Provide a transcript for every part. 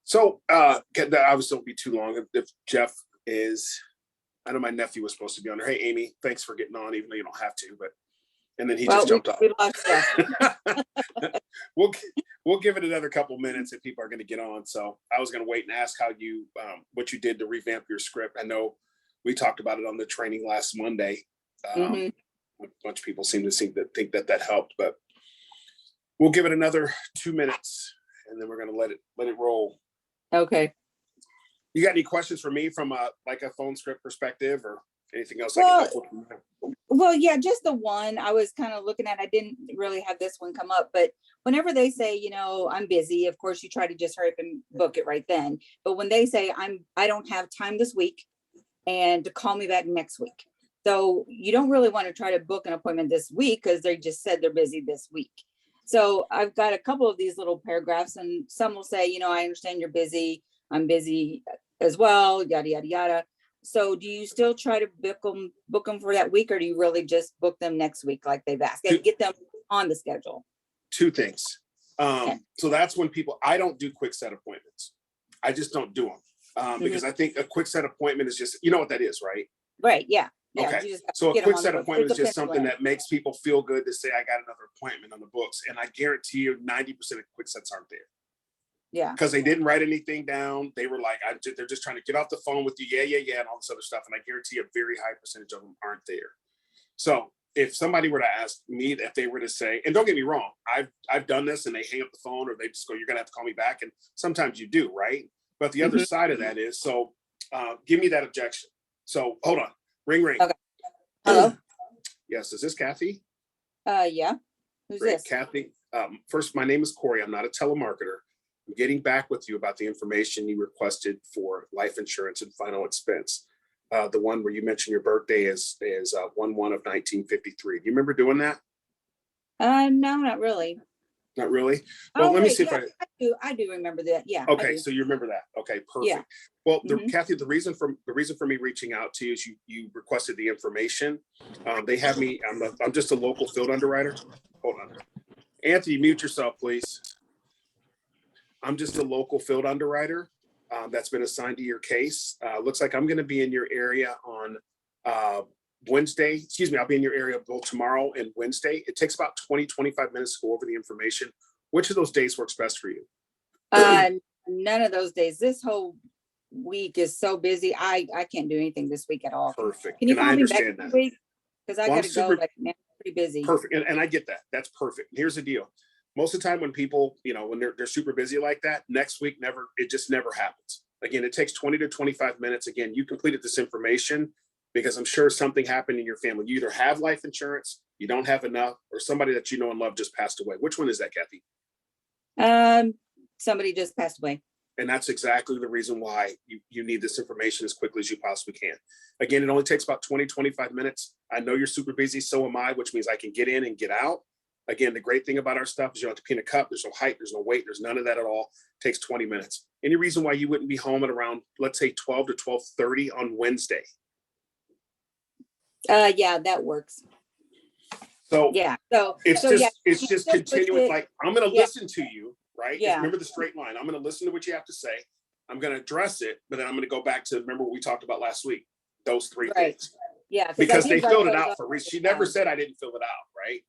So that obviously won't be too long. If Jeff is, I know my nephew was supposed to be on there. Hey, Amy, thanks for getting on, even though you don't have to. But and then he just jumped off. We lost Jeff. We'll give it another couple minutes if people are going to get on. So I was going to wait and ask how you what you did to revamp your script. I know we talked about it on the training last Monday. A bunch of people seem to think that helped, but we'll give it another 2 minutes and then we're going to let it roll. Okay. You got any questions for me from a phone script perspective or anything else? Well, yeah, just the one I was kind of looking at. I didn't really have this one come up, but whenever they say, I'm busy, of course you try to just hurry up and book it right then. But when they say I don't have time this week and to call me back next week. So you don't really want to try to book an appointment this week because they just said they're busy this week. So I've got a couple of these little paragraphs and some will say, I understand you're busy. I'm busy as well, yada, yada, yada. So do you still try to book them for that week or do you really just book them next week like they've asked and get them on the schedule? Two things. Okay. So that's when I don't do quick set appointments. I just don't do them because I think a quick set appointment is just, you know what that is, right? Right. Yeah. Okay. So a quick set appointment is just something that makes people feel good to say, I got another appointment on the books. And I guarantee you 90% of quick sets aren't there. Yeah. Because they didn't write anything down. They were like, they're just trying to get off the phone with you. Yeah. And all this other stuff. And I guarantee a very high percentage of them aren't there. So if somebody were to ask me, if they were to say, and don't get me wrong, I've done this and they hang up the phone or they just go, you're going to have to call me back. And sometimes you do, right? But the other side of that is, so give me that objection. So hold on. Ring. Okay. Hello? Yes. Is this Kathy? Yeah. Who's Great. this? Kathy. First, my name is Corey. I'm not a telemarketer. I'm getting back with you about the information you requested for life insurance and final expense. The one where you mentioned your birthday is 1/1 of 1953. Do you remember doing that? No, not really. Not really? Well, let me see if I do remember that. Yeah. Okay, so you remember that. Okay, perfect. Yeah. Well, Kathy, the reason for me reaching out to you is you requested the information. They have me. I'm just a local field underwriter. Hold on, Anthony, mute yourself, please. I'm just a local field underwriter that's been assigned to your case. Looks like I'm going to be in your area on Wednesday. Excuse me, I'll be in your area both tomorrow and Wednesday. It takes about 20-25 minutes to go over the information. Which of those days works best for you? None of those days. This whole week is so busy. I can't do anything this week at all. Perfect. Can you call me back next week? Because I got to go, but man, I'm pretty busy. Perfect. And I get that. That's perfect. Here's the deal. Most of the time when people, when they're super busy like that, next week, it just never happens. Again, it takes 20 to 25 minutes. Again, you completed this information because I'm sure something happened in your family. You either have life insurance, you don't have enough, or somebody that you know and love just passed away. Which one is that, Kathy? Somebody just passed away. And that's exactly the reason why you need this information as quickly as you possibly can. Again, it only takes about 20-25 minutes. I know you're super busy, so am I, which means I can get in and get out. Again, the great thing about our stuff is you don't have to pee in a cup. There's no height, there's no weight, there's none of that at all. It takes 20 minutes. Any reason why you wouldn't be home at around, let's say 12 to 12:30 on Wednesday? Yeah, that works. So yeah, so it's just continuing. Like, I'm going to listen to you, right? Yeah. Remember the straight line. I'm going to listen to what you have to say. I'm going to address it, but then I'm going to go back to remember what we talked about last week. Those three things. Yeah, because they filled it out for a reason. She never said I didn't fill it out, right?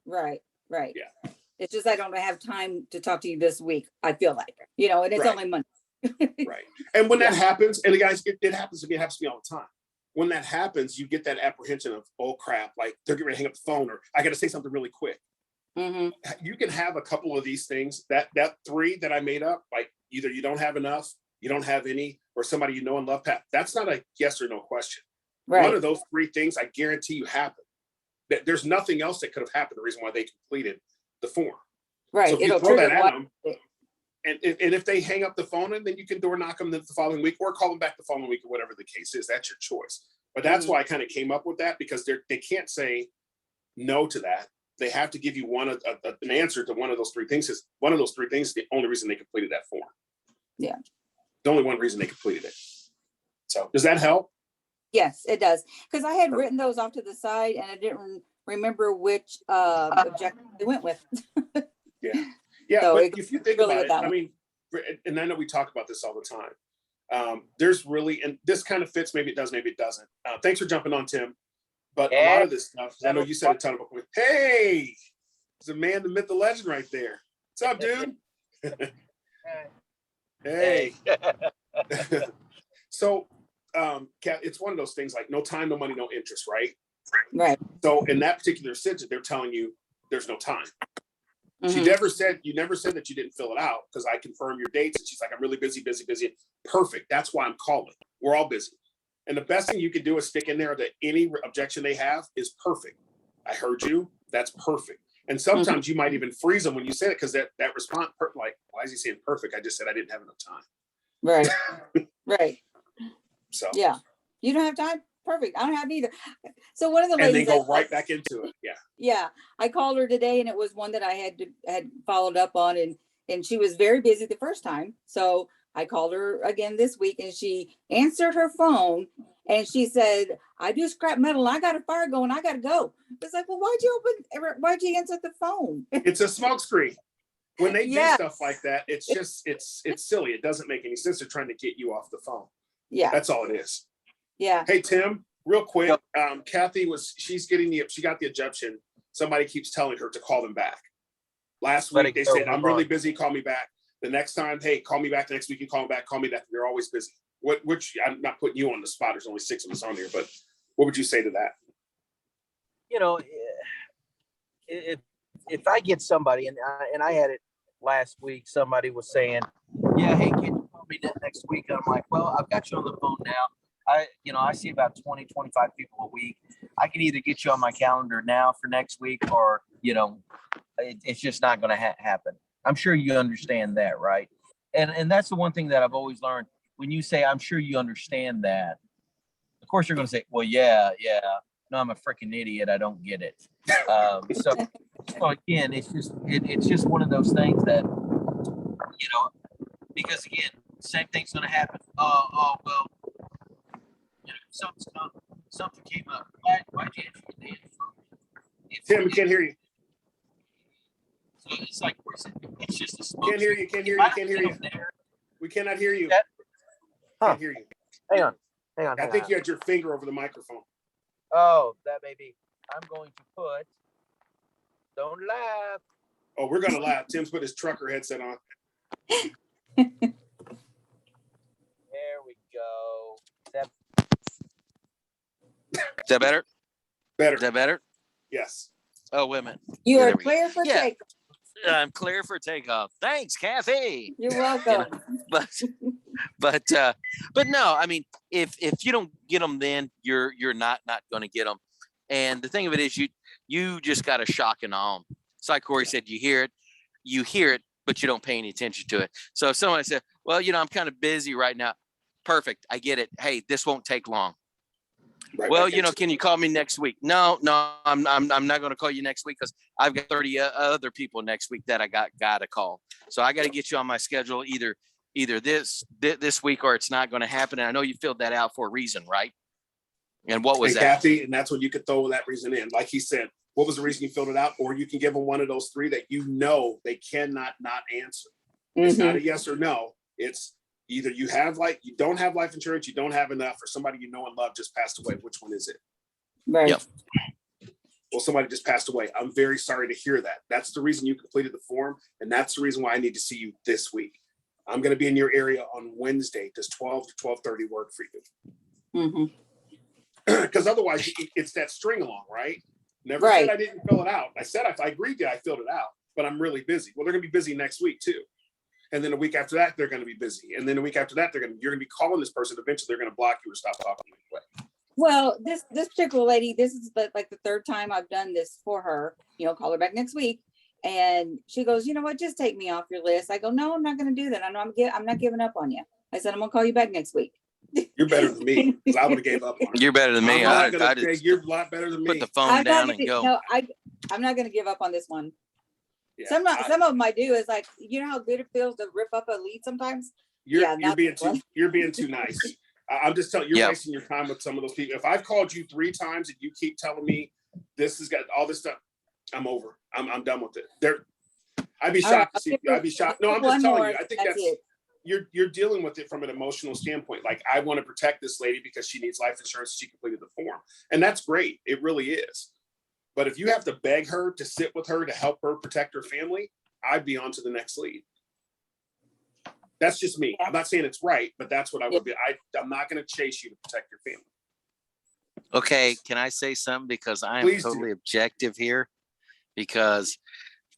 Right. Yeah. It's just I don't have time to talk to you this week. I feel like, and it's only Monday. Right. And when that happens, and guys, it happens to me. It happens to me all the time. When that happens, you get that apprehension of, oh crap, like they're getting ready to hang up the phone, or I got to say something really quick. You can have a couple of these things. That three that I made up, like either you don't have enough, you don't have any, or somebody you know and love. That's not a yes or no question. Right. One of those three things, I guarantee you happened. There's nothing else that could have happened. The reason why they completed the form. Right. So if you throw that at them, and if they hang up the phone, and then you can door knock them the following week, or call them back the following week, or whatever the case is. That's your choice. But that's why I kind of came up with that, because they can't say no to that. They have to give you an answer to one of those three things. Is one of those three things the only reason they completed that form? Yeah. The only one reason they completed it. So does that help? Yes, it does. Because I had written those off to the side and I didn't remember which objective they went with. Yeah. Yeah, So but it if you think really about with it, that I one. mean, and I know we talk about this all the time. There's really, and this kind of fits, maybe it does, maybe it doesn't. Thanks for jumping on, Tim. But a lot of this stuff, 'cause I know you said a ton of it. Hey, it's a man, the myth, the legend right there. What's up, dude? Hey. So, Kat, it's one of those things like no time, no money, no interest, right? Right. So in that particular sentence, they're telling you there's no time. She Mhm. never said, you never said that you didn't fill it out because I confirm your dates. And she's like, I'm really busy. Perfect. That's why I'm calling. We're all busy. And the best thing you can do is stick in there that any objection they have is perfect. I heard you. That's perfect. And sometimes you might even freeze them when you say it because that response, like, why is he saying perfect? I just said I didn't have enough time. Right. Right. So Yeah. You don't have time? Perfect. I don't have either. So one of the and ladies, then go right back into it. Yeah. yeah, I called her today, and it was one that I had followed up on, and she was very busy the first time. So I called her again this week, and she answered her phone, and she said, "I do scrap metal. I got a fire going. I got to go." It's like, well, why'd you answer the phone? It's a smokescreen. When they do Yeah. stuff like that, it's just it's silly. It doesn't make any sense. They're trying to get you off the phone. Yeah. That's all it is. Yeah. Hey, Tim, real quick. Kathy she got the objection. Somebody keeps telling her to call them back. Last week they said, I'm really busy, call me back. The next time, hey, call me back. The next week you call me back, You're always busy. Which I'm not putting you on the spot. There's only 6 of us on here, but what would you say to that? You know, if I get somebody, and I had it last week, somebody was saying, yeah, hey, can you call me next week? And I'm like, well, I've got you on the phone now. I see about 20, 25 people a week. I can either get you on my calendar now for next week, or, it's just not going to happen. I'm sure you understand that, right? And that's the one thing that I've always learned. When you say, I'm sure you understand that, of course you're going to say, well, yeah. No, I'm a freaking idiot. I don't get it. So again, it's just one of those things that, because again, same thing's going to happen. Well, something came up. Why'd you answer the damn phone? Tim, we can't hear you. So it's like, it's just a smoke. Can't hear you. We cannot hear you. Can't hear you. Hang on. I think you had your finger over the microphone. Oh, that may be. I'm going to put. Don't laugh. Oh, we're gonna laugh. Tim's put his trucker headset on. There we go. Is that better? Better. Is that better? Yes. Oh, wait a minute. You Yeah, are there we go. clear for Yeah. takeoff. I'm clear for takeoff. Thanks, Kathy. You're welcome. But no, I mean, if you don't get them, then you're not going to get them. And the thing of it is, you just got to shock and awe them. It's like Corey said, you hear it, but you don't pay any attention to it. So if someone said, well, I'm kind of busy right now. Perfect. I get it. Hey, this won't take long. Right, well, can you call me next week? No, I'm not going to call you next week because I've got 30 other people next week that I got to call. So I got to get you on my schedule either this week or it's not going to happen. And I know you filled that out for a reason, right? And what was that? Kathy, and that's when you could throw that reason in. Like he said, what was the reason you filled it out? Or you can give them one of those 3 that they cannot not answer. It's not a yes or no. It's either you don't have life insurance, you don't have enough, or somebody you know and love just passed away. Which one is it? Right. Yep. Well, somebody just passed away. I'm very sorry to hear that. That's the reason you completed the form. And that's the reason why I need to see you this week. I'm going to be in your area on Wednesday. Does 12 to 12:30 work for you? Because otherwise it's that string along, right? Never said I didn't fill it out. I said I agreed I filled it out, but I'm really busy. Well, they're going to be busy next week too. And then a week after that, they're going to be busy. And then a week after that, you're going to be calling this person. Eventually, they're going to block you or stop talking to you anyway. Well, this particular lady, this is like the 3rd time I've done this for her. Call her back next week. And she goes, you know what? Just take me off your list. I go, no, I'm not going to do that. I'm not giving up on you. I said, I'm going to call you back next week. You're better than me, because I would have gave up on it. You're better than me. You're a lot better than me. Put the phone down and go. No, I'm not going to give up on this one. Yeah, some of them I do is like, how good it feels to rip up a lead sometimes. You're being too nice. I'm just telling you, you're wasting your time with some of those people. If I've called you 3 times and you keep telling me this has got all this stuff, I'm over. I'm done with it. I'd be All right, shocked to see. I'd be shocked. No, I'm just one telling more, you. I think that's it. you're dealing with it from an emotional standpoint. Like, I want to protect this lady because she needs life insurance. She completed the form, and that's great. It really is. But if you have to beg her to sit with her to help her protect her family, I'd be on to the next lead. That's just me. Yeah. I'm not saying it's right, but that's what I Yeah. would be. I'm not going to chase you to protect your family. Okay, can I say something? Because I am Please do. totally objective here. Because,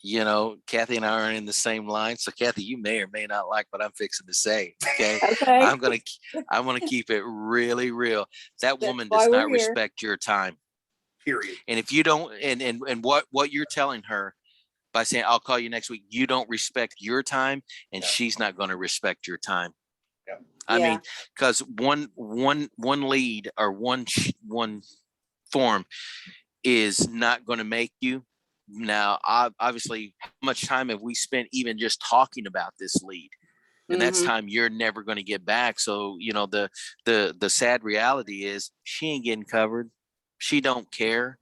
you know, Kathy and I are in the same line. So Kathy, you may or may not like what I'm fixing to say. Okay. Okay. I want to keep it really real. That That's woman why does we're not here. respect your time. Period. And if you don't, and what you're telling her by saying, I'll call you next week, you don't respect your time, and Yeah. she's not going to respect your time. Yeah. I Yeah. mean, because one lead or one form is not going to make you. Now, obviously, how much time have we spent even just talking about this lead? And that's Mhm. time you're never going to get back. So, you know, the sad reality is she ain't getting covered. She don't care.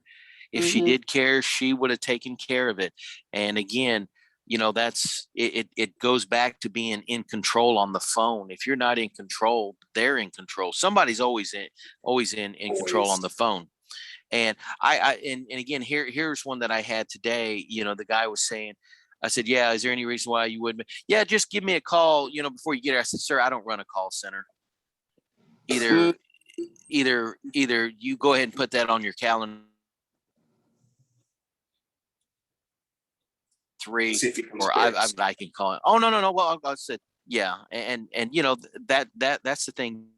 If she Mhm. did care, she would have taken care of it. And again, you know, that's it goes back to being in control on the phone. If you're not in control, they're in control. Somebody's always in control on the phone. And and again, here's one that I had today. You know, the guy was saying, I said, yeah, is there any reason why you wouldn't? Yeah, just give me a call, you know, before you get here. I said, sir, I don't run a call center. Either you go ahead and put that on your calendar. Three, See if he comes or back. I can call it. Oh, no. Well, I said, yeah. And you know, that's the thing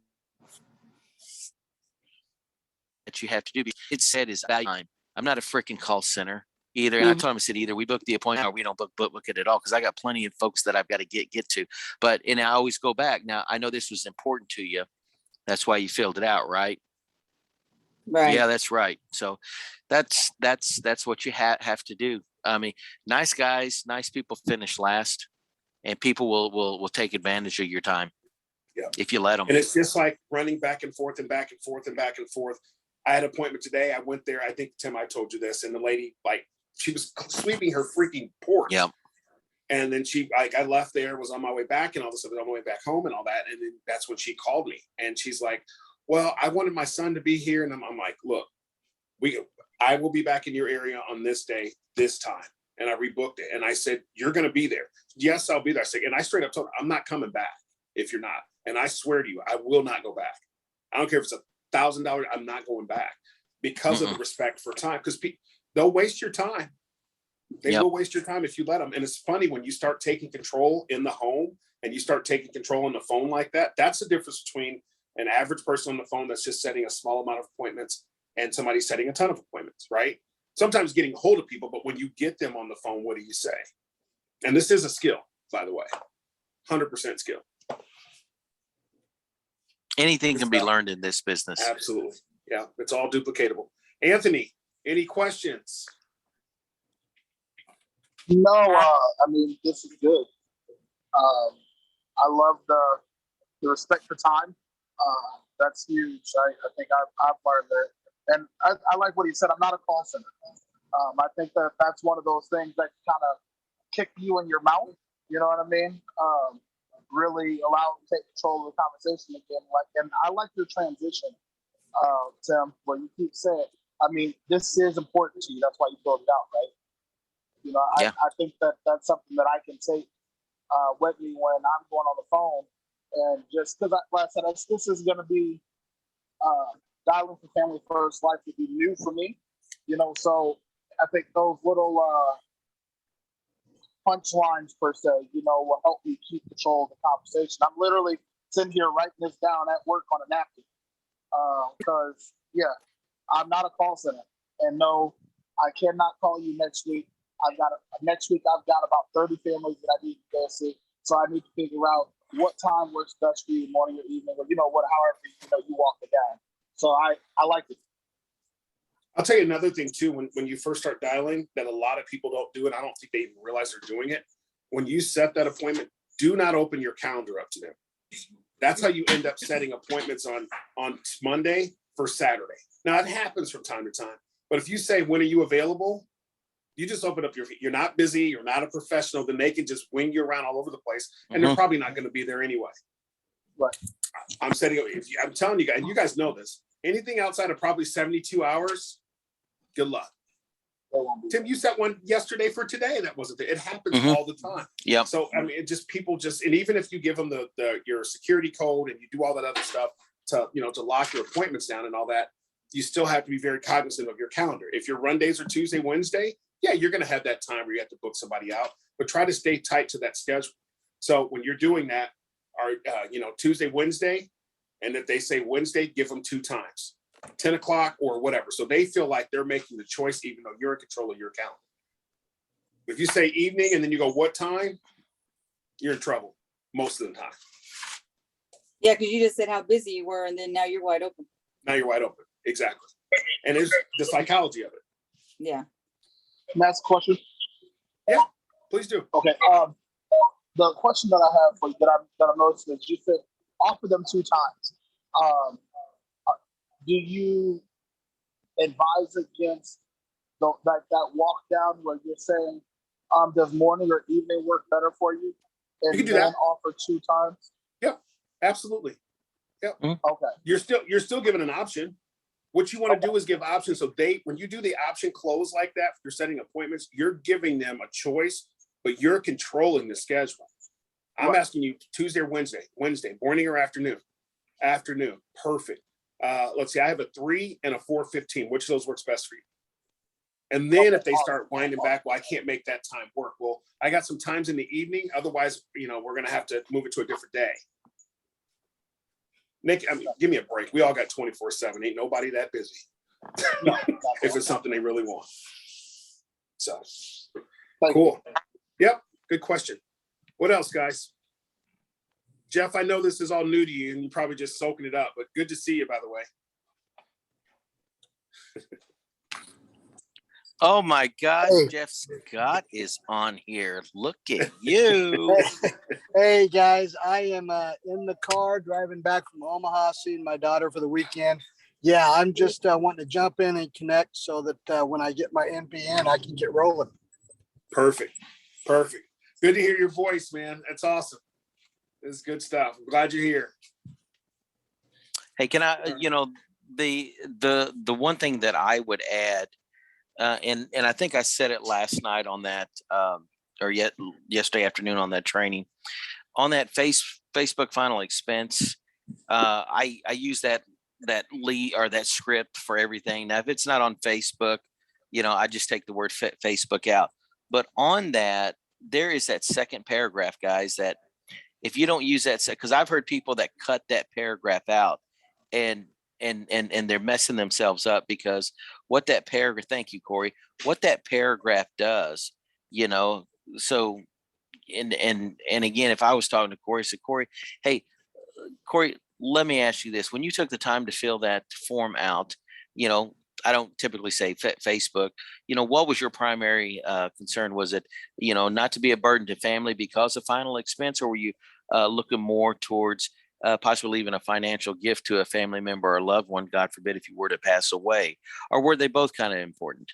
that you have to do. It said is value time. I'm not a freaking call center either. And I told him, I said, either we book the appointment or we don't book it at all. Cause I got plenty of folks that I've got to get to, and I always go back. Now I know this was important to you. That's why you filled it out, right? Right. Yeah, that's right. So that's what you have to do. I mean, nice guys, nice people finish last, and people will take advantage of your time. Yeah. If you let them. And it's just like running back and forth and back and forth and back and forth. I had an appointment today. I went there. I think, Tim, I told you this. And the lady, like, she was sweeping her freaking porch. Yeah. And then I left there, was on my way back, and all of a sudden on my way back home and all that. And then that's when she called me. And she's like, well, I wanted my son to be here. And I'm like, look, I will be back in your area on this day, this time. And I rebooked it. And I said, you're going to be there. Yes, I'll be there. And I straight up told her, I'm not coming back if you're not. And I swear to you, I will not go back. I don't care if it's $1,000. I'm not going back because of the respect for time. Because they'll waste your time. They will waste your time if you let them. And it's funny when you start taking control in the home and you start taking control on the phone like that. That's the difference between an average person on the phone that's just setting a small amount of appointments and somebody setting a ton of appointments, right? Sometimes getting a hold of people, but when you get them on the phone, what do you say? And this is a skill, by the way, 100% skill. Anything can be learned in this business. Absolutely. Yeah, it's all duplicatable. Anthony, any questions? No, I mean, this is good. I love the respect for time. That's huge. I think I've learned that. And I like what he said. I'm not a call center. I think that's one of those things that kind of kick you in your mouth. You know what I mean? Really allow you to take control of the conversation again. And I like your transition, Tim, where you keep saying, I mean, this is important to you. That's why you filled it out, right? You know, Yeah. I think that's something that I can take with me when I'm going on the phone. And just because, like I said, this is going to be dialing for Family First Life would be new for me, you know. So I think those little punchlines per se, you know, will help me keep control of the conversation. I'm literally sitting here writing this down at work on a napkin because, yeah, I'm not a call center, and no, I cannot call you next week. Next week I've got about 30 families that I need to go see, so I need to figure out what time works best for you, morning or evening, or however you walk it down. So I like it. I'll tell you another thing too. When you first start dialing, that a lot of people don't do, and I don't think they even realize they're doing it. When you set that appointment, do not open your calendar up to them. That's how you end up setting appointments on Monday for Saturday. Now it happens from time to time, but if you say, when are you available? You just open up you're not busy, you're not a professional, then they can just wing you around all over the place, and they're probably not going to be there anyway. Right. I'm telling you guys, and you guys know this, anything outside of probably 72 hours, good luck. Tim, you set one yesterday for today. That wasn't there. It happens all the time. Yeah. So, I mean, and even if you give them your security code and you do all that other stuff to lock your appointments down and all that, you still have to be very cognizant of your calendar. If your run days are Tuesday, Wednesday, yeah, you're going to have that time where you have to book somebody out, but try to stay tight to that schedule. So when you're doing that, Tuesday, Wednesday, and if they say Wednesday, give them 2 times, 10 o'clock or whatever. So they feel like they're making the choice, even though you're in control of your calendar. If you say evening and then you go, what time, you're in trouble most of the time. Yeah, because you just said how busy you were, and then now you're wide open. Now you're wide open. Exactly. And it's the psychology of it. Yeah. Next question. Yeah, please do. Okay. The question that I have for you that I'm noticing is you said offer them 2 times. Do you advise against that walk down where you're saying does morning or evening work better for you? And you can do then that. Offer 2 times. Yep, absolutely. Yep. Okay. You're still given an option. What you want to do is give options. So when you do the option close like that, if you're setting appointments, you're giving them a choice, but you're controlling the schedule. I'm asking you Tuesday or Wednesday, morning or afternoon? Afternoon. Perfect. Let's see, I have a 3 and a 4:15. Which of those works best for you? And then if they start winding back, well, I can't make that time work. Well, I got some times in the evening. Otherwise, we're going to have to move it to a different day. Nick, give me a break. We all got 24/7. Ain't nobody that busy. If it's something they really want. So, cool. Yep, good question. What else, guys? Jeff, I know this is all new to you and you're probably just soaking it up, but good to see you, by the way. Oh my God, Hey. Jeff Scott is on here. Look at you. Hey guys, I am in the car driving back from Omaha, seeing my daughter for the weekend. Yeah, I'm just wanting to jump in and connect so that when I get my NPN, I can get rolling. Perfect. Good to hear your voice, man. That's awesome. This is good stuff. I'm glad you're here. Hey, can I, the one thing that I would add, and I think I said it last night on that, or yesterday afternoon on that training, on that Facebook final expense. I use that lead or that script for everything. Now, if it's not on Facebook, I just take the word Facebook out. But on that, there is that second paragraph, guys, that if you don't use that, because I've heard people that cut that paragraph out and they're messing themselves up, because what that paragraph, thank you, Corey, what that paragraph does, so, and again, if I was talking to Corey, I said, Corey, hey, Corey, let me ask you this. When you took the time to fill that form out, I don't typically say Facebook, what was your primary concern? Was it, not to be a burden to family because of final expense, or were you looking more towards possibly even a financial gift to a family member or a loved one, God forbid, if you were to pass away? Or were they both kind of important?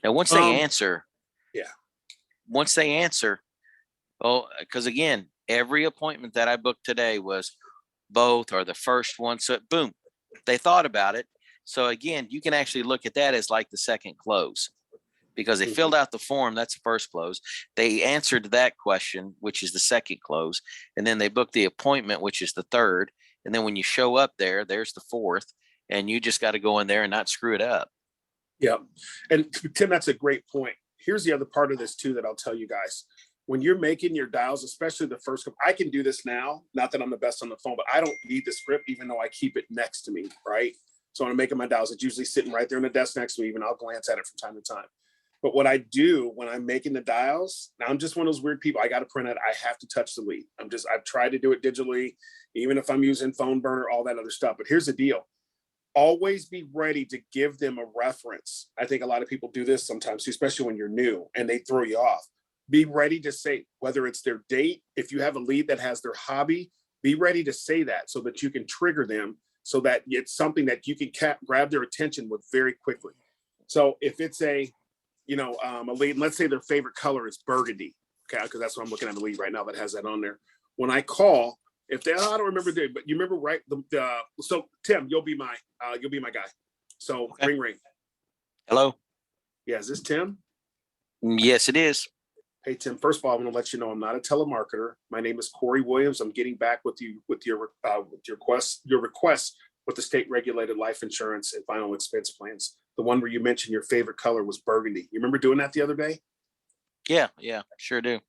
Now, once they answer, because again, every appointment that I booked today was both or the first one. So boom, they thought about it. So again, you can actually look at that as like the second close, because they filled out the form. That's the first close. They answered that question, which is the second close. And then they booked the appointment, which is the third. And then when you show up there's the fourth, and you just got to go in there and not screw it up. Yeah. And Tim, that's a great point. Here's the other part of this too, that I'll tell you guys. When you're making your dials, especially the first couple, I can do this now. Not that I'm the best on the phone, but I don't need the script, even though I keep it next to me, right? So when I'm making my dials, it's usually sitting right there on the desk next to me, even I'll glance at it from time to time. But what I do when I'm making the dials, now I'm just one of those weird people. I got to print it. I have to touch the lead. I've tried to do it digitally, even if I'm using phone burner, all that other stuff. But here's the deal. Always be ready to give them a reference. I think a lot of people do this sometimes, especially when you're new and they throw you off. Be ready to say, whether it's their date, if you have a lead that has their hobby, be ready to say that so that you can trigger them, so that it's something that you can grab their attention with very quickly. So if it's a lead, let's say their favorite color is burgundy. Okay, because that's what I'm looking at, the lead right now that has that on there. When I call, if they, I don't remember the, but you remember, right? So Tim, you'll be my guy. So Okay. ring. Hello. Yeah, is this Tim? Yes, it is. Hey Tim, first of all, I'm going to let you know I'm not a telemarketer. My name is Corey Williams. I'm getting back with you with your request with the state regulated life insurance and final expense plans. The one where you mentioned your favorite color was burgundy. You remember doing that the other day? Yeah, sure do.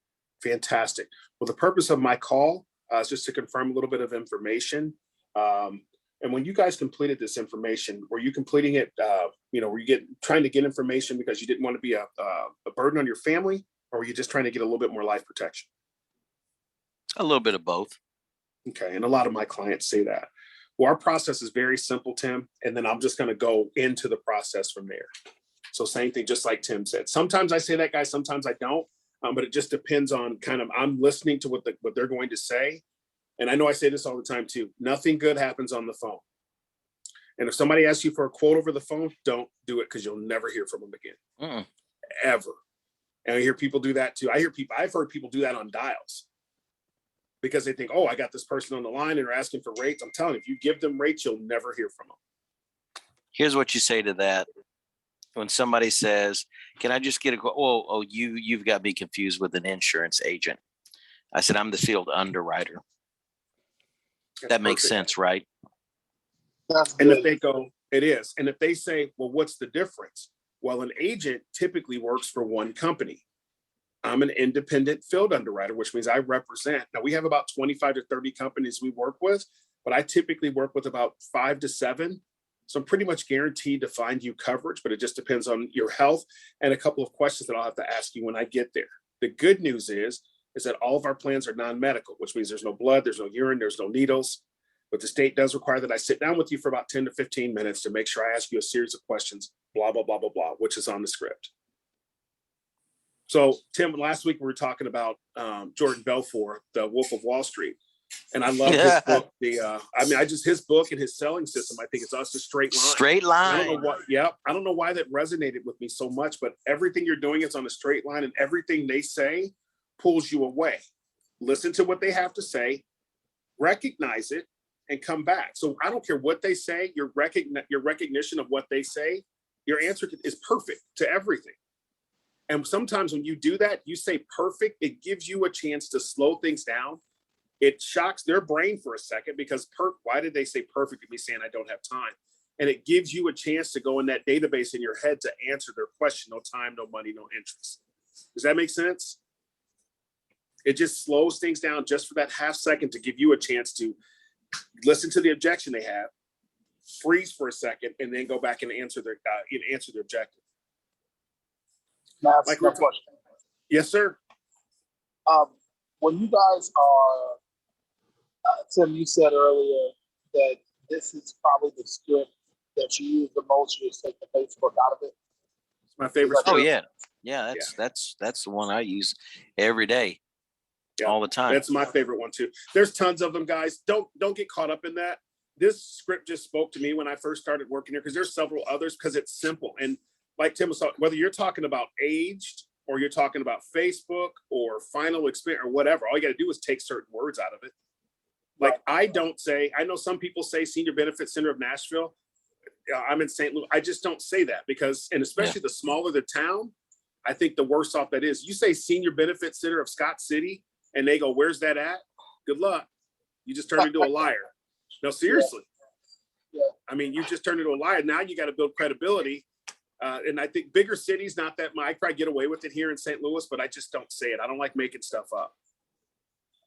Fantastic. Well, the purpose of my call is just to confirm a little bit of information. And when you guys completed this information, were you completing it, were you trying to get information because you didn't want to be a burden on your family, or were you just trying to get a little bit more life protection? A little bit of both. Okay. And a lot of my clients say that. Well, our process is very simple, Tim, and then I'm just going to go into the process from there. So same thing, just like Tim said. Sometimes I say that, guys, sometimes I don't, but it just depends on I'm listening to what they're going to say. And I know I say this all the time too. Nothing good happens on the phone. And if somebody asks you for a quote over the phone, don't do it, because you'll never hear from them again, ever. And I hear people do that too. I've heard people do that on dials because they think, oh, I got this person on the line and they're asking for rates. I'm telling you, if you give them rates, you'll never hear from them. Here's what you say to that. When somebody says, can I just get a quote? Oh, you've got me confused with an insurance agent. I said, I'm the field underwriter. That makes sense, right? And if they go, it is. And if they say, well, what's the difference? Well, an agent typically works for one company. I'm an independent field underwriter, which means I represent. Now, we have about 25 to 30 companies we work with, but I typically work with about 5 to 7. So I'm pretty much guaranteed to find you coverage, but it just depends on your health and a couple of questions that I'll have to ask you when I get there. The good news is that all of our plans are non-medical, which means there's no blood, there's no urine, there's no needles. But the state does require that I sit down with you for about 10 to 15 minutes to make sure I ask you a series of questions, blah, blah, blah, blah, blah, which is on the script. So, Tim, last week we were talking about Jordan Belfort, the Wolf of Wall Street. And I love his book. His book and his selling system, I think it's us a straight line. Straight line. I don't know why that resonated with me so much, but everything you're doing is on a straight line, and everything they say pulls you away. Listen to what they have to say, recognize it, and come back. So I don't care what they say, your recognition of what they say, your answer is perfect to everything. And sometimes when you do that, you say perfect, it gives you a chance to slow things down. It shocks their brain for a second because why did they say perfect to me saying I don't have time? And it gives you a chance to go in that database in your head to answer their question. No time, no money, no interest. Does that make sense? It just slows things down just for that half second to give you a chance to listen to the objection they have, freeze for a second, and then go back and answer their objective. That's my question. Yes, sir. When you guys are, Tim, you said earlier that this is probably the script that you use the most. You just take the Facebook out of it. It's my favorite. Oh yeah. That's the one I use every day. Yeah, all the time. That's my favorite one too. There's tons of them, guys. Don't get caught up in that. This script just spoke to me when I first started working here because there's several others because it's simple. And like Tim was talking, whether you're talking about aged or you're talking about Facebook or final experience or whatever, all you got to do is take certain words out of it. Like I know some people say Senior Benefit Center of Nashville. I'm in St. Louis. I just don't say that because, and especially the smaller the town, I think the worse off that is. You say Senior Benefit Center of Scott City, and they go, where's that at? Good luck. You just turned into a liar. No, seriously. Yeah. I mean, you just turned into a liar. Now you got to build credibility. And I think bigger cities, not that I probably get away with it here in St. Louis, but I just don't say it. I don't like making stuff up.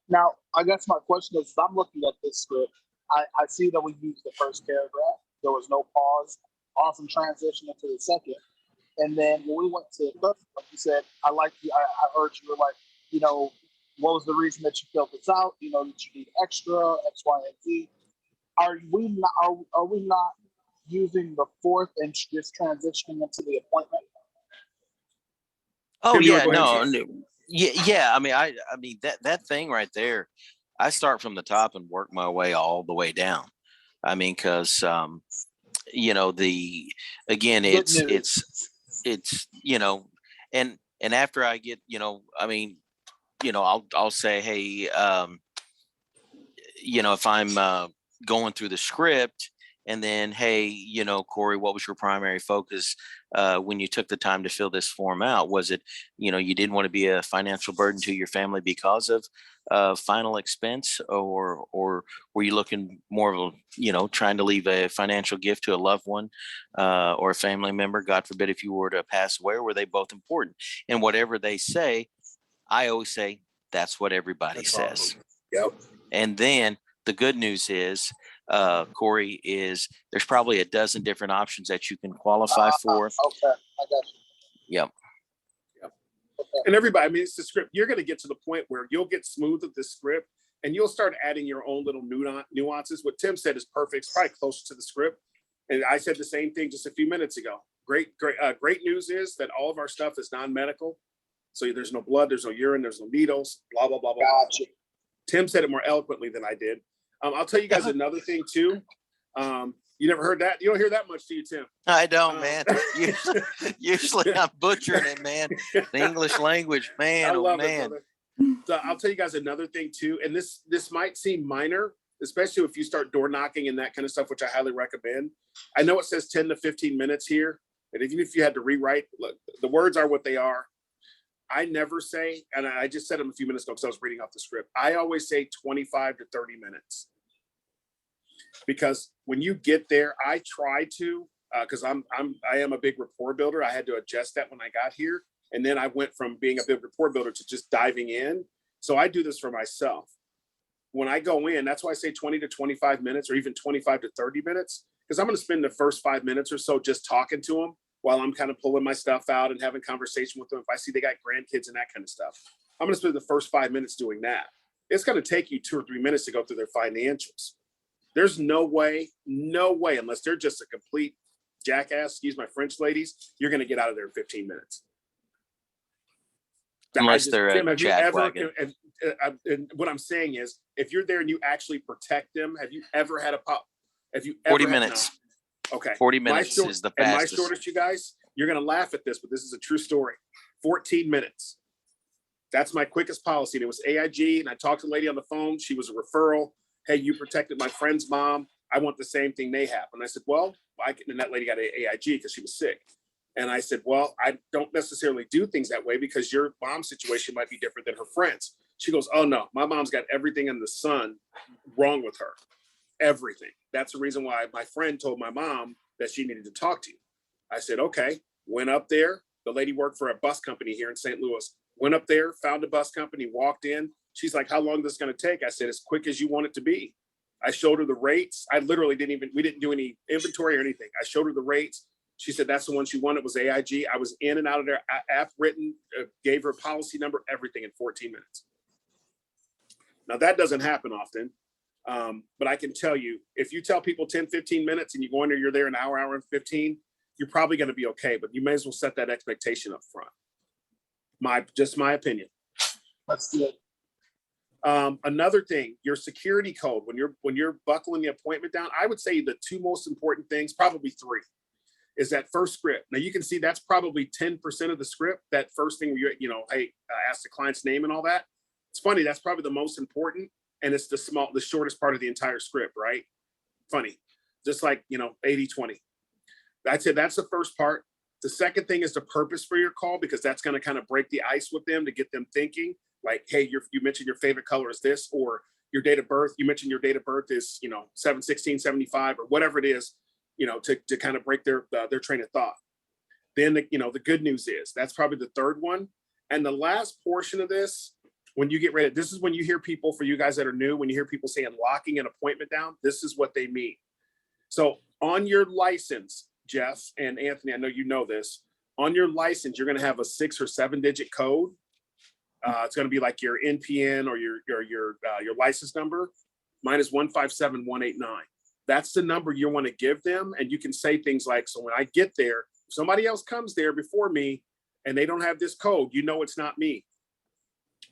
Now, I guess my question is, I'm looking at this script. I see that we used the first paragraph. There was no pause. Awesome transition into the second. And then when we went to the third, you said, I heard you were like, what was the reason that you filled this out? That you need extra, X, Y, and Z. Are we not using the fourth and just transitioning into the appointment? Oh yeah, no. Yeah. I mean that thing right there, I start from the top and work my way all the way down. I mean, because it's and after I get, I mean, I'll say, hey, if I'm going through the script, and then, hey, Corey, what was your primary focus when you took the time to fill this form out? Was it, you didn't want to be a financial burden to your family because of final expense, or were you looking more of trying to leave a financial gift to a loved one or a family member, God forbid, if you were to pass away? Or were they both important? And whatever they say, I always say, that's what everybody That's says. awesome. Yep. And then the good news is, Corey, is there's probably a dozen different options that you can qualify for. Okay, I got you. Yep. And everybody, I mean, it's the script. You're going to get to the point where you'll get smooth with the script and you'll start adding your own little nuances. What Tim said is perfect. It's probably closer to the script. And I said the same thing just a few minutes ago. Great news is that all of our stuff is non-medical. So there's no blood, there's no urine, there's no needles, blah, blah, blah, blah. Gotcha. Tim said it more eloquently than I did. I'll tell you guys another thing too. You never heard that? You don't hear that much, do you, Tim? I don't, man. Usually I'm butchering it, man. The English language, man. I love man. it, so I'll tell you guys another thing too. And this might seem minor, especially if you start door knocking and that kind of stuff, which I highly recommend. I know it says 10 to 15 minutes here. And even if you had to rewrite, look, the words are what they are. I never say, and I just said them a few minutes ago because I was reading off the script. I always say 25 to 30 minutes. Because when you get there, I try to, because I am a big rapport builder. I had to adjust that when I got here. And then I went from being a big rapport builder to just diving in. So I do this for myself. When I go in, that's why I say 20 to 25 minutes or even 25 to 30 minutes, because I'm going to spend the first 5 minutes or so just talking to them while I'm kind of pulling my stuff out and having conversation with them. If I see they got grandkids and that kind of stuff, I'm going to spend the first 5 minutes doing that. It's going to take you 2 or 3 minutes to go through their financials. There's no way, unless they're just a complete jackass, excuse my French, ladies, you're going to get out of there in 15 minutes. Unless they're a jackwagon. And what I'm saying is, if you're there and you actually protect them, have you ever had a pop? Have you ever 40 minutes. No. Okay. 40 minutes is the fastest. And my shortest, you guys, you're going to laugh at this, but this is a true story. 14 minutes. That's my quickest policy. And it was AIG. And I talked to the lady on the phone. She was a referral. Hey, you protected my friend's mom. I want the same thing they have. And I said, well, and that lady got AIG because she was sick. And I said, well, I don't necessarily do things that way because your mom's situation might be different than her friends. She goes, oh no, my mom's got everything in the sun wrong with her. Everything. That's the reason why my friend told my mom that she needed to talk to you. I said, okay, went up there. The lady worked for a bus company here in St. Louis. Went up there, found a bus company, walked in. She's like, how long is this going to take? I said, as quick as you want it to be. I showed her the rates. I literally we didn't do any inventory or anything. I showed her the rates. She said, that's the one she wanted, was AIG. I was in and out of there, app written, gave her a policy number, everything in 14 minutes. Now that doesn't happen often. But I can tell you, if you tell people 10, 15 minutes and you go in there, you're there an hour and 15, you're probably going to be okay, but you may as well set that expectation up front. Just my opinion. Let's do it. Another thing, your security code, when you're buckling the appointment down, I would say the 2 most important things, probably 3, is that first script. Now you can see that's probably 10% of the script. That first thing where hey, ask the client's name and all that. It's funny. That's probably the most important. And it's the shortest part of the entire script, right? Funny. Just like, 80-20. I'd say that's the first part. The second thing is the purpose for your call, because that's going to kind of break the ice with them to get them thinking like, hey, you mentioned your favorite color is this, or your date of birth. You mentioned your date of birth is, 7/16/75 or whatever it is, to kind of break their train of thought. Then, the good news is that's probably the third one. And the last portion of this, when you get ready, this is when you hear people, for you guys that are new, when you hear people saying locking an appointment down, this is what they mean. So on your license, Jeff and Anthony, I know you know this, on your license, you're going to have a 6 or 7 digit code. It's going to be like your NPN or your license number. Mine is 157189. That's the number you want to give them. And you can say things like, so when I get there, if somebody else comes there before me and they don't have this code, it's not me.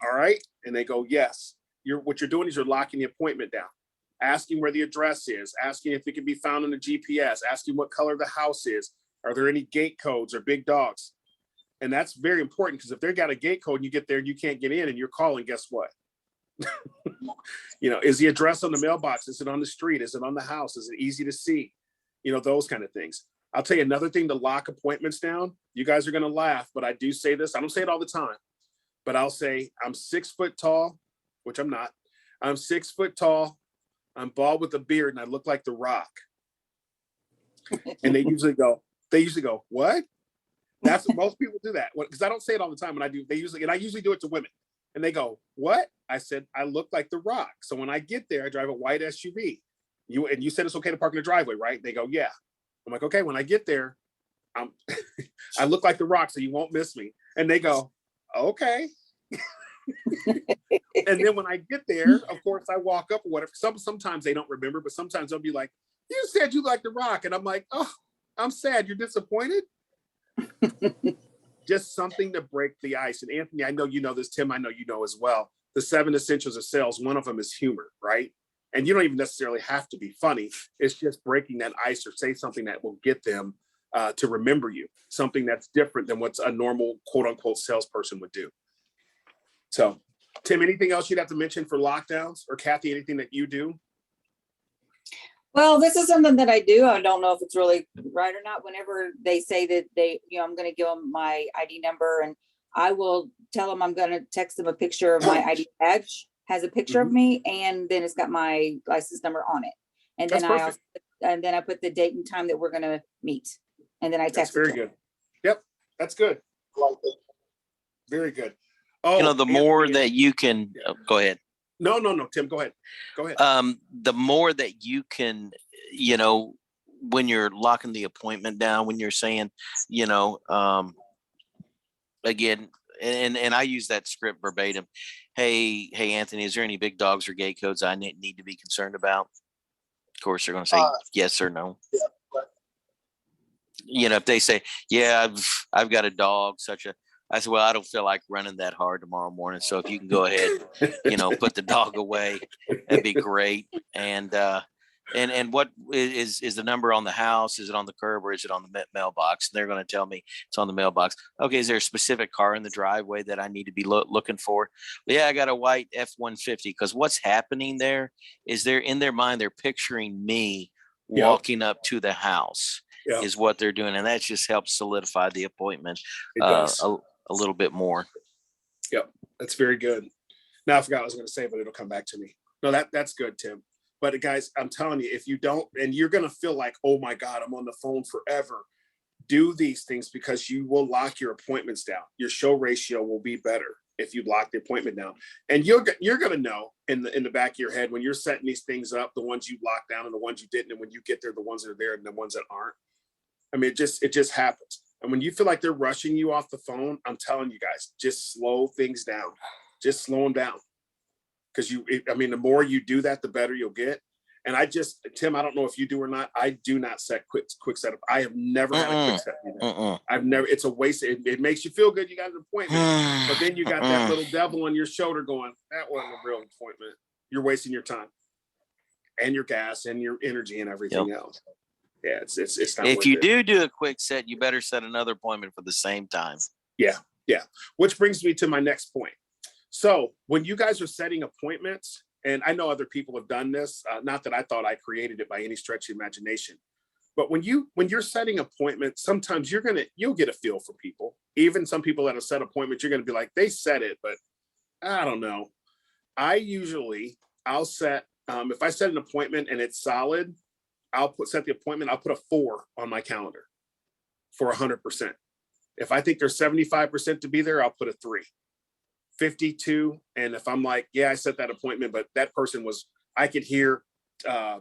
All right. And they go, yes. What you're doing is you're locking the appointment down, asking where the address is, asking if it can be found on the GPS, asking what color the house is. Are there any gate codes or big dogs? And that's very important because if they've got a gate code and you get there and you can't get in and you're calling, guess what? Is the address on the mailbox? Is it on the street? Is it on the house? Is it easy to see? Those kind of things. I'll tell you another thing to lock appointments down. You guys are going to laugh, but I do say this. I don't say it all the time, but I'll say I'm 6 foot tall, which I'm not. I'm 6 foot tall. I'm bald with a beard and I look like The Rock. And they usually go, what? That's what most people do that. Because I don't say it all the time. And I usually do it to women. And they go, what? I said, I look like The Rock. So when I get there, I drive a white SUV. You said it's okay to park in the driveway, right? They go, yeah. I'm like, okay, when I get there, I look like The Rock, so you won't miss me. And they go, okay. And then when I get there, of course, I walk up or whatever. Sometimes they don't remember, but sometimes they'll be like, you said you like The Rock. And I'm like, oh, I'm sad. You're disappointed? Just something to break the ice. And Anthony, I know you know this. Tim, I know you know as well. The 7 essentials of sales, one of them is humor, right? And you don't even necessarily have to be funny. It's just breaking that ice or say something that will get them to remember you, something that's different than what's a normal quote unquote salesperson would do. So Tim, anything else you'd have to mention for lockdowns, or Kathy, anything that you do? Well, this is something that I do. I don't know if it's really right or not. Whenever they say that I'm going to give them my ID number, and I will tell them I'm going to text them a picture of my ID badge, has a picture of me, and then it's got my license number on it. And then I put the date and time that we're going to meet. And then I text. That's very good. Yep. That's good. Very good. Oh, The more that you can, go ahead. No, Tim, go ahead. The more that you can, when you're locking the appointment down, when you're saying, again, and I use that script verbatim. Hey, Anthony, is there any big dogs or gate codes I need to be concerned about? Of course, they're going to say yes or no. Yeah, if they say, yeah, I've got a dog, I said, well, I don't feel like running that hard tomorrow morning. So if you can go ahead, put the dog away, that'd be great. And what is the number on the house? Is it on the curb or is it on the mailbox? And they're going to tell me it's on the mailbox. Okay. Is there a specific car in the driveway that I need to be looking for? Yeah, I got a white F-150, because what's happening there is in their mind, they're picturing me walking up to the house is what they're doing. And that just helps solidify the appointment a little bit more. Yep. That's very good. Now I forgot what I was going to say, but it'll come back to me. No, that's good, Tim. But guys, I'm telling you, if you don't, and you're going to feel like, oh my God, I'm on the phone forever. Do these things because you will lock your appointments down. Your show ratio will be better if you lock the appointment down. And you're going to know in the back of your head when you're setting these things up, the ones you locked down and the ones you didn't. And when you get there, the ones that are there and the ones that aren't. I mean, it just happens. And when you feel like they're rushing you off the phone, I'm telling you guys, just slow things down. Just slow them down. Because the more you do that, the better you'll get. And Tim, I don't know if you do or not. I do not set quick setup. I have never had a quick setup. I've never. It's a waste. It makes you feel good. You got an appointment, but then you got that little devil on your shoulder going, that wasn't a real appointment. You're wasting your time and your gas and your energy and everything else. Yeah, it's not. If you do a quick set, you better set another appointment for the same time. Yeah. Which brings me to my next point. So when you guys are setting appointments, and I know other people have done this, not that I thought I created it by any stretch of the imagination, but when you're setting appointments, sometimes you'll get a feel for people. Even some people that have set appointments, you're going to be like, they said it, but I don't know. I'll set, if I set an appointment and it's solid, set the appointment, I'll put a 4 on my calendar for 100%. If I think there's 75% to be there, I'll put a 3. 52. And if I'm like, yeah, I set that appointment, but that person I could hear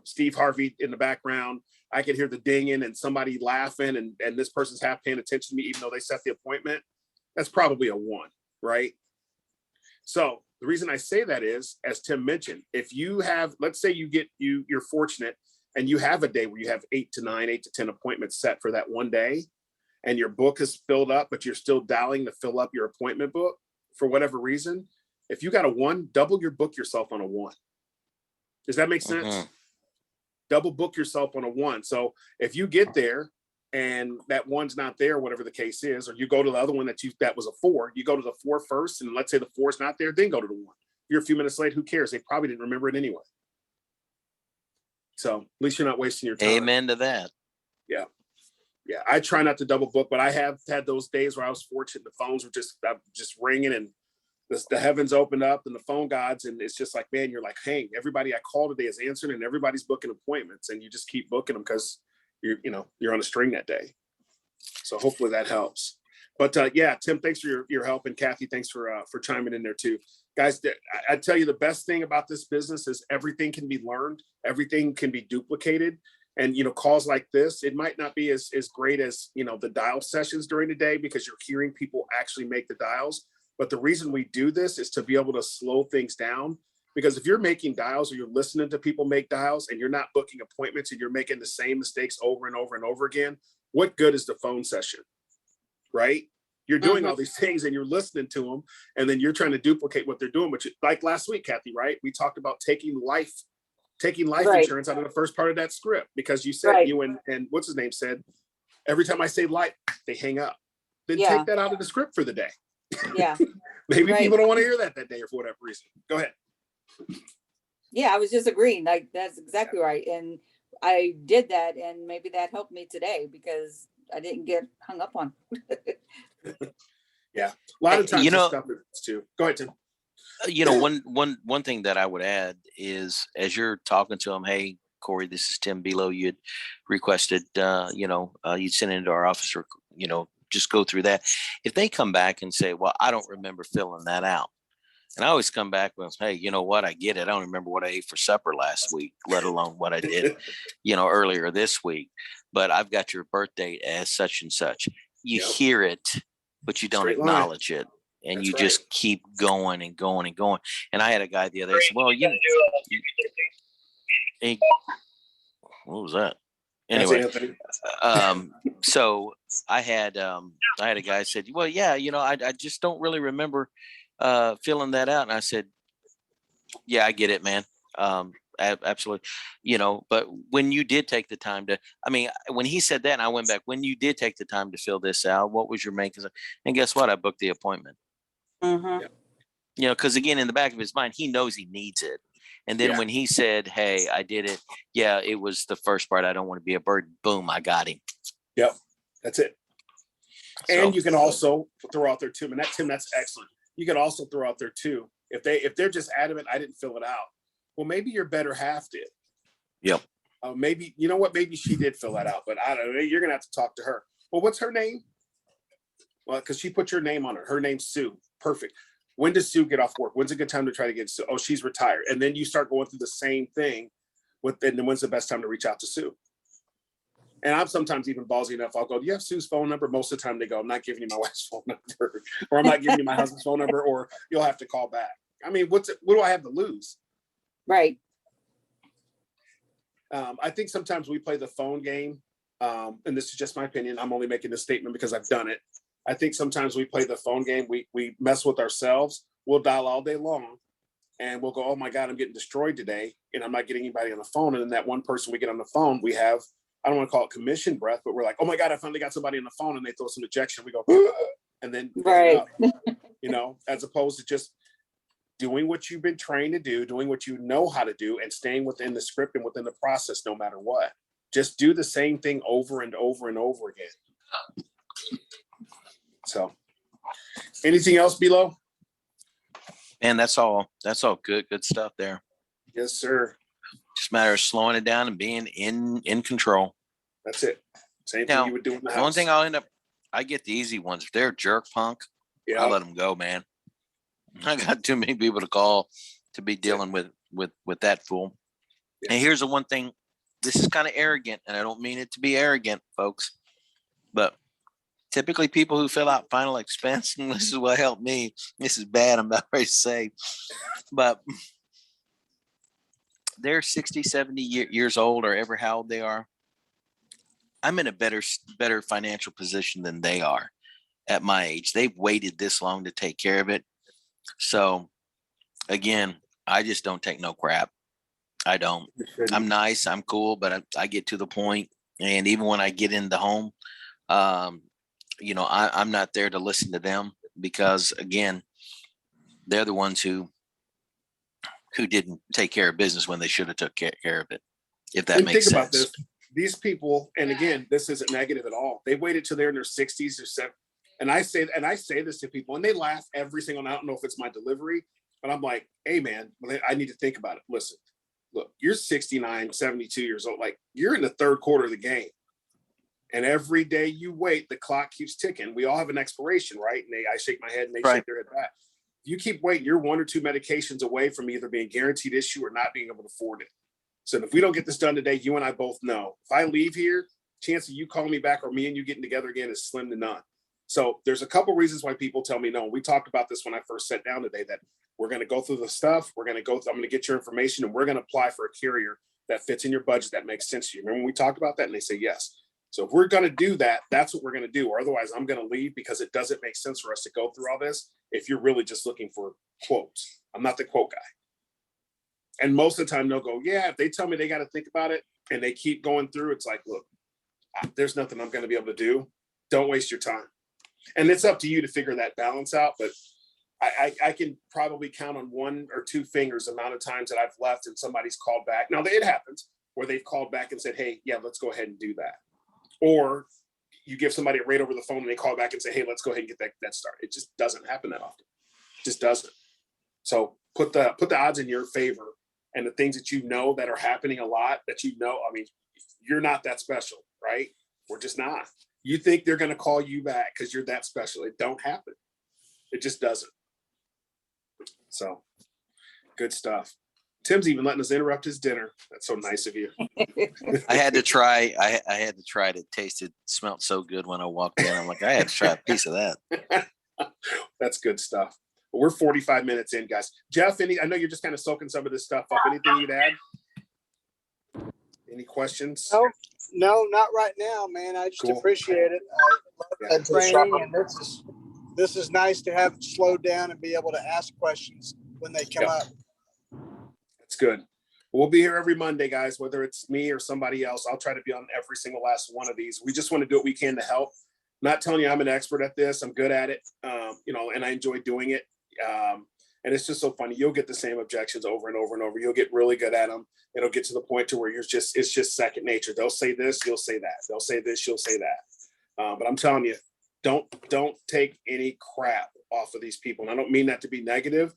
Steve Harvey in the background. I could hear the dinging and somebody laughing and this person's half paying attention to me, even though they set the appointment. That's probably a 1, right? So the reason I say that is, as Tim mentioned, if you have, let's say you're fortunate and you have a day where you have 8 to 10 appointments set for that one day, and your book is filled up, but you're still dialing to fill up your appointment book for whatever reason. If you got a 1, double your book yourself on a 1. Does that make sense? Double book yourself on a 1. So if you get there and that one's not there, whatever the case is, or you go to the other one that was a 4, you go to the 4 first, and let's say the 4's not there, then go to the 1. If you're a few minutes late, who cares? They probably didn't remember it anyway. So at least you're not wasting your time. Amen to that. Yeah. Yeah. I try not to double book, but I have had those days where I was fortunate. The phones were just ringing, and the heavens opened up, and the phone gods. And it's just like, man, you're like, hey, everybody I called today is answering, and everybody's booking appointments, and you just keep booking them because you're on a string that day. So hopefully that helps. But yeah, Tim, thanks for your help. And Kathy, thanks for chiming in there too. Guys, I tell you, the best thing about this business is everything can be learned. Everything can be duplicated. And, calls like this, it might not be as great as, the dial sessions during the day, because you're hearing people actually make the dials. But the reason we do this is to be able to slow things down. Because if you're making dials, or you're listening to people make dials, and you're not booking appointments, and you're making the same mistakes over and over and over again, what good is the phone session? Right? You're doing all these things, and you're listening to them, and then you're trying to duplicate what they're doing. Which, like last week, Kathy, right? We talked about taking life Right. insurance out of the first part of that script, because you said, Right. you and what's his name said, every time I say life, they hang up. Then Yeah. take that out of the script for the day. Yeah. Maybe Right. people don't want to hear that day, or for whatever reason. Go ahead. Yeah, I was just agreeing. Like, that's exactly right. And I did that, and maybe that helped me today because I didn't get hung up on. Yeah. A lot of times You this know- stuff is too. Go ahead, Tim. One thing that I would add is, as you're talking to them, hey, Corey, this is Tim Below. You'd requested, you'd send it into our office, or, just go through that. If they come back and say, well, I don't remember filling that out. And I always come back with, hey, you know what? I get it. I don't remember what I ate for supper last week, let alone what I did, earlier this week. But I've got your birth date as such and such. You Yep. hear it, but you don't Straight line. acknowledge it. And That's you right. just keep going and going and going. And I had a guy the other day say, well, what was that? That's Anyway, Anthony. so I had a guy said, well, yeah, I just don't really remember filling that out. And I said, yeah, I get it, man. Absolutely. But when you did take the time when he said that, and I went back, when you did take the time to fill this out, what was your main concern? And guess what? I booked the appointment. Mm-hmm. Because again, in the back of his mind, he knows he needs it. And then when he said, hey, I did it. Yeah, it was the first part. I don't want to be a burden. Boom, I got him. Yep. That's it. And you can also throw out there too, and Tim, that's excellent. You can also throw out there too, if they're just adamant, I didn't fill it out. Well, maybe your better half did. Yep. Maybe, you know what? Maybe she did fill that out, but I don't know. You're going to have to talk to her. Well, what's her name? Well, because she put your name on it. Her name's Sue. Perfect. When does Sue get off work? When's a good time to try to get Sue? Oh, she's retired. And then you start going through the same thing and then when's the best time to reach out to Sue? And I'm sometimes even ballsy enough. I'll go, do you have Sue's phone number? Most of the time they go, I'm not giving you my wife's phone number, or I'm not giving you my husband's phone number, or you'll have to call back. I mean, what do I have to lose? Right. I think sometimes we play the phone game. And this is just my opinion. I'm only making this statement because I've done it. I think sometimes we play the phone game. We mess with ourselves. We'll dial all day long and we'll go, oh my God, I'm getting destroyed today. And I'm not getting anybody on the phone. And then that one person we get on the phone, we have, I don't want to call it commission breath, but we're like, oh my God, I finally got somebody on the phone, and they throw some ejection. We go, and then, Right. As opposed to just doing what you've been trained to do, doing what you know how to do, and staying within the script and within the process, no matter what. Just do the same thing over and over and over again. So anything else below? And that's all good stuff there. Yes, sir. Just a matter of slowing it down and being in control. That's it. Same Now, thing you would do in the house. The only thing I get the easy ones. If they're a jerk punk, Yeah. I let them go, man. I got too many people to call to be dealing with that fool. Yeah. And here's the one thing. This is kind of arrogant, and I don't mean it to be arrogant, folks. But typically people who fill out final expense, and this is what helped me. This is bad, I'm not ready to say. But they're 60, 70 years old, or ever how old they are. I'm in a better financial position than they are at my age. They've waited this long to take care of it. So again, I just don't take no crap. I don't. I'm nice, I'm cool, but I get to the point, And even when I get in the home, I'm not there to listen to them because, again, they're the ones who didn't take care of business when they should have took care of it, if that And makes think about sense. this. These people, and again, this isn't negative at all. They waited till they're in their 60s or 70s. And I say this to people, and they laugh every single night. I don't know if it's my delivery, but I'm like, hey, man, I need to think about it. Listen, look, you're 69, 72 years old. Like, you're in the third quarter of the game. And every day you wait, the clock keeps ticking. We all have an expiration, right? And I shake my head and they shake their head back. If you keep waiting, you're 1 or 2 medications away from either being guaranteed issue or not being able to afford it. So if we don't get this done today, you and I both know. If I leave here, chance of you calling me back or me and you getting together again is slim to none. So there's a couple reasons why people tell me no. We talked about this when I first sat down today, that we're going to go through the stuff. I'm going to get your information and we're going to apply for a carrier that fits in your budget, that makes sense to you. Remember when we talked about that? And they say yes. So if we're going to do that, that's what we're going to do. Or otherwise, I'm going to leave because it doesn't make sense for us to go through all this if you're really just looking for quotes. I'm not the quote guy. And most of the time they'll go, yeah, if they tell me they got to think about it and they keep going through, it's like, look, there's nothing I'm going to be able to do. Don't waste your time. And it's up to you to figure that balance out. But I can probably count on 1 or 2 fingers the amount of times that I've left and somebody's called back. Now, it happens where they've called back and said, hey, yeah, let's go ahead and do that. Or you give somebody a rate over the phone and they call back and say, hey, let's go ahead and get that started. It just doesn't happen that often. It just doesn't. So put the odds in your favor, and the things that you know that are happening a lot that I mean, you're not that special, right? We're just not. You think they're going to call you back because you're that special. It don't happen. It just doesn't. So good stuff. Tim's even letting us interrupt his dinner. That's so nice of you. I had to try. I had to try to taste it. Smelled so good when I walked in. I'm like, I had to try a piece of that. That's good stuff. We're 45 minutes in, guys. Jeff, I know you're just kind of soaking some of this stuff up. Anything you'd add? Any questions? No, not right now, man. I just appreciate it. I love the training, and this is nice to have it slowed down and be able to ask questions when they come up. That's good. We'll be here every Monday, guys, whether it's me or somebody else. I'll try to be on every single last one of these. We just want to do what we can to help. Not telling you I'm an expert at this. I'm good at it, and I enjoy doing it. And it's just so funny. You'll get the same objections over and over and over. You'll get really good at them. It'll get to the point to where it's just second nature. They'll say this, you'll say that. They'll say this, you'll say that. But I'm telling you, don't take any crap off of these people. And I don't mean that to be negative.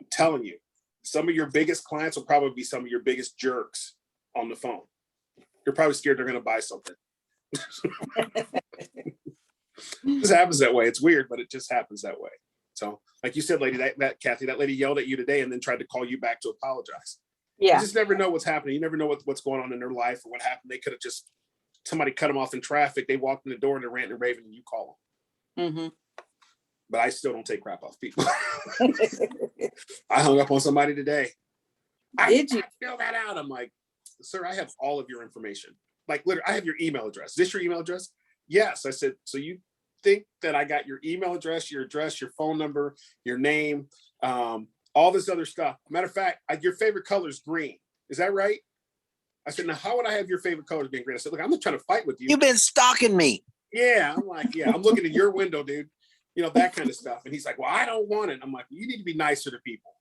I'm telling you, some of your biggest clients will probably be some of your biggest jerks on the phone. You're probably scared they're going to buy something. It just happens that way. It's weird, but it just happens that way. So like you said, lady, that Kathy, that lady yelled at you today and then tried to call you back to apologize. Yeah. You just never know what's happening. You never know what's going on in their life or what happened. They could have just, somebody cut them off in traffic. They walked in the door and they're ranting and raving and you call them. Mm-hmm. But I still don't take crap off people. I hung up on somebody today. Did you? I fill that out? I'm like, sir, I have all of your information. Like literally, I have your email address. Is this your email address? Yes. I said, so you think that I got your email address, your phone number, your name, all this other stuff. Matter of fact, your favorite color is green. Is that right? I said, now how would I have your favorite colors being green? I said, look, I'm not trying to fight with you. You've been stalking me. Yeah. I'm like, yeah, I'm looking in your window, dude. That kind of stuff. And he's like, well, I don't want it. I'm like, you need to be nicer to people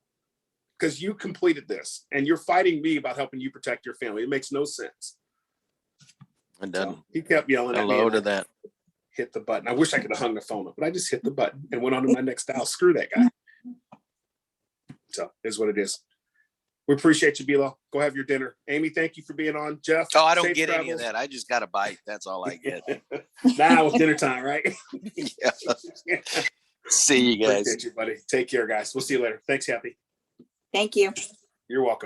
because you completed this and you're fighting me about helping you protect your family. It makes no sense. It doesn't. So he kept yelling at me. Hello to that. Hit the button. I wish I could have hung the phone up, but I just hit the button and went on to my next dial. Screw that guy. So is what it is. We appreciate you, Bilo. Go have your dinner. Amy, thank you for being on. Jeff. Oh, I don't get any of that. I just got a bite. That's all I get. Now it's dinner time, right? Yeah. See you guys. Appreciate you, buddy. Take care, guys. We'll see you later. Thanks, Kathy. Thank you. You're welcome.